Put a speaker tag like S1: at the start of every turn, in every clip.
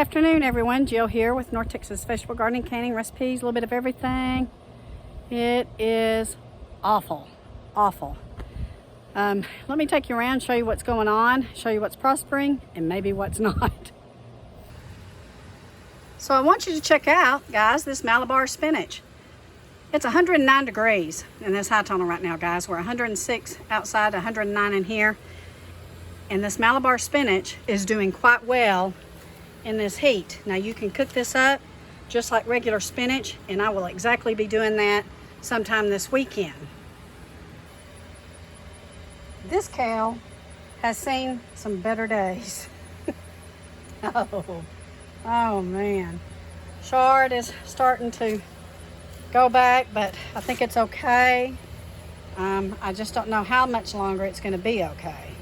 S1: afternoon, everyone. Jill here with North Texas Vegetable Gardening, Canning Recipes, a little bit of everything. It is awful. Let me take you around, show you what's going on, show you what's prospering, and maybe what's not. So I want you to check out, guys, this Malabar spinach. It's 109 degrees in this high tunnel right now, guys. We're 106 outside, 109 in here. And this Malabar spinach is doing quite well in this heat. Now you can cook this up just like regular spinach, and I will exactly be doing that sometime this weekend. This kale has seen some better days. Oh man. Chard is starting to go back, but I think it's okay. I just don't know how much longer it's going to be okay.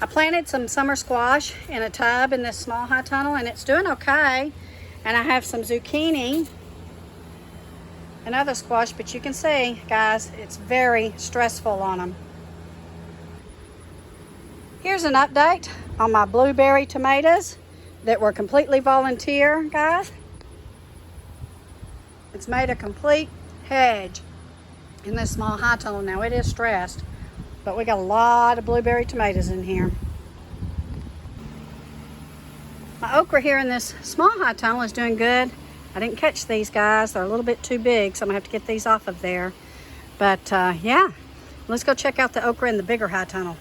S1: I planted some summer squash in a tub in this small high tunnel, and it's doing okay. And I have some zucchini and other squash, but you can see, guys, it's very stressful on them. Here's an update on my blueberry tomatoes that were completely volunteer, guys. It's made a complete hedge in this small high tunnel. Now it is stressed, but we got a lot of blueberry tomatoes in here. My okra here in this small high tunnel is doing good. I didn't catch these, guys. They're a little bit too big, so I'm gonna have to get these off of there. But yeah, let's go check out the okra in the bigger high tunnel.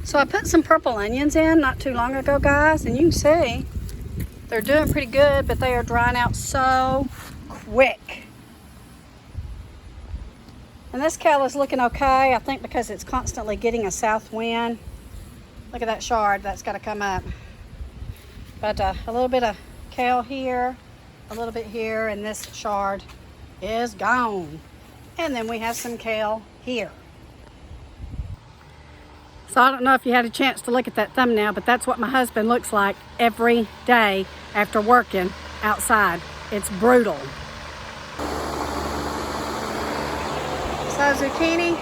S1: So I put some purple onions in not too long ago, guys, and you can see they're doing pretty good, but they are drying out so quick. And this kale is looking okay, I think, because it's constantly getting a south wind. Look at that chard, that's got to come up. But a little bit of kale here, a little bit here, and this chard is gone. And then we have some kale here. So I don't know if you had a chance to look at that thumbnail, but that's what my husband looks like every day after working outside. It's brutal. So zucchini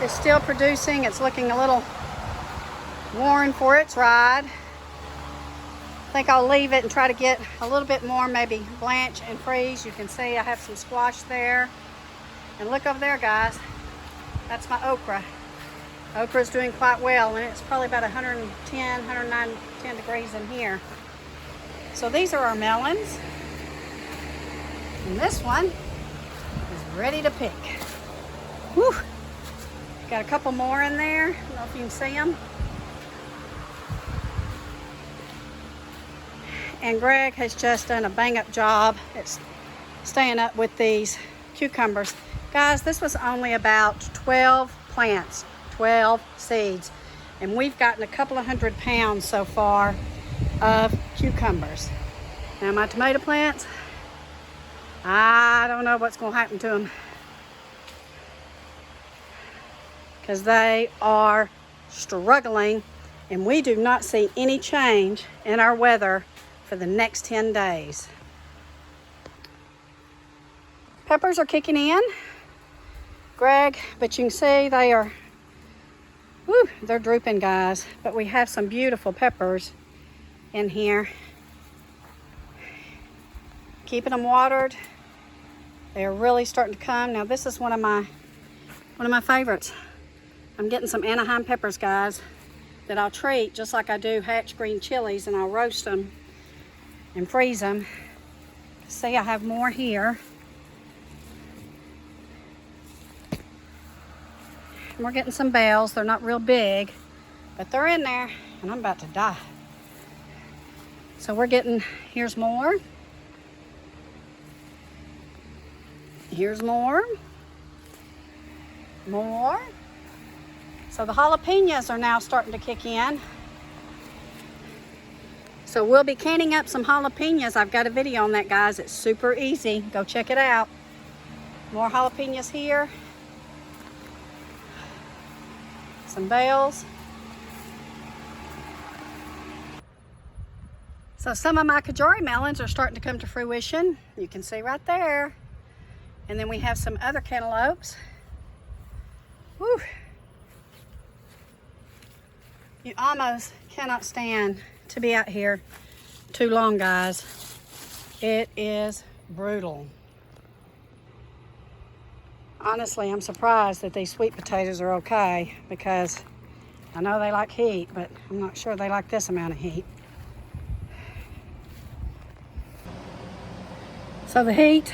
S1: is still producing. It's looking a little worn for its ride. I think I'll leave it and try to get a little bit more, maybe blanch and freeze. You can see I have some squash there. And look over there, guys. That's my okra. Okra is doing quite well, and it's probably about 110 degrees in here. So these are our melons. And this one is ready to pick. Whew. Got a couple more in there. I don't know if you can see them. And Greg has just done a bang-up job at staying up with these cucumbers. Guys, this was only about 12 plants, 12 seeds. And we've gotten a couple of 100 pounds so far of cucumbers. Now my tomato plants, I don't know what's going to happen to them, because they are struggling, and we do not see any change in our weather for the next 10 days. Peppers are kicking in, Greg, but you can see they are, whew, they're drooping, guys. But we have some beautiful peppers in here. Keeping them watered. They are really starting to come. Now this is one of my favorites. I'm getting some Anaheim peppers, guys, that I'll treat just like I do hatch green chilies, and I'll roast them and freeze them. See, I have more here. And we're getting some bells. They're not real big, but they're in there, and I'm about to die. So we're getting, here's more. Here's more. More. So the jalapenos are now starting to kick in. So we'll be canning up some jalapenos. I've got a video on that, guys. It's super easy. Go check it out. More jalapenos here. Some bales. So some of my Kajori melons are starting to come to fruition. You can see right there. And then we have some other cantaloupes. Woo. You almost cannot stand to be out here too long, guys. It is brutal. Honestly, I'm surprised that these sweet potatoes are okay, because I know they like heat, but I'm not sure they like this amount of heat. So the heat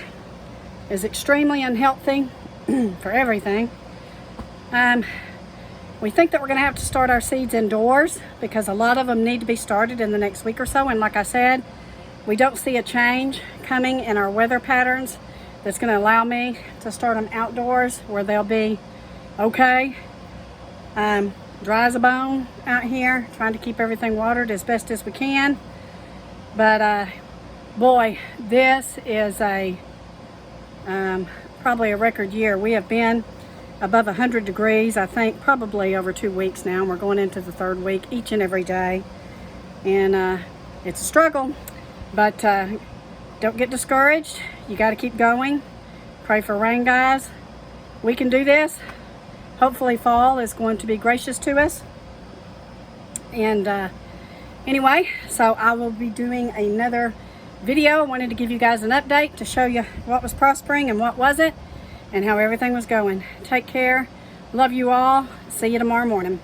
S1: is extremely unhealthy for everything. We think that we're going to have to start our seeds indoors because a lot of them need to be started in the next week or so. And like I said, we don't see a change coming in our weather patterns that's going to allow me to start them outdoors where they'll be okay. Dry as a bone out here, trying to keep everything watered as best as we can. But boy, this is probably a record year. We have been above 100 degrees, I think, probably over 2 weeks now. We're going into the 3rd week each and every day. And it's a struggle, but don't get discouraged. You got to keep going. Pray for rain, guys. We can do this. Hopefully fall is going to be gracious to us. And anyway, so I will be doing another video. I wanted to give you guys an update to show you what was prospering and what wasn't, and how everything was going. Take care. Love you all. See you tomorrow morning.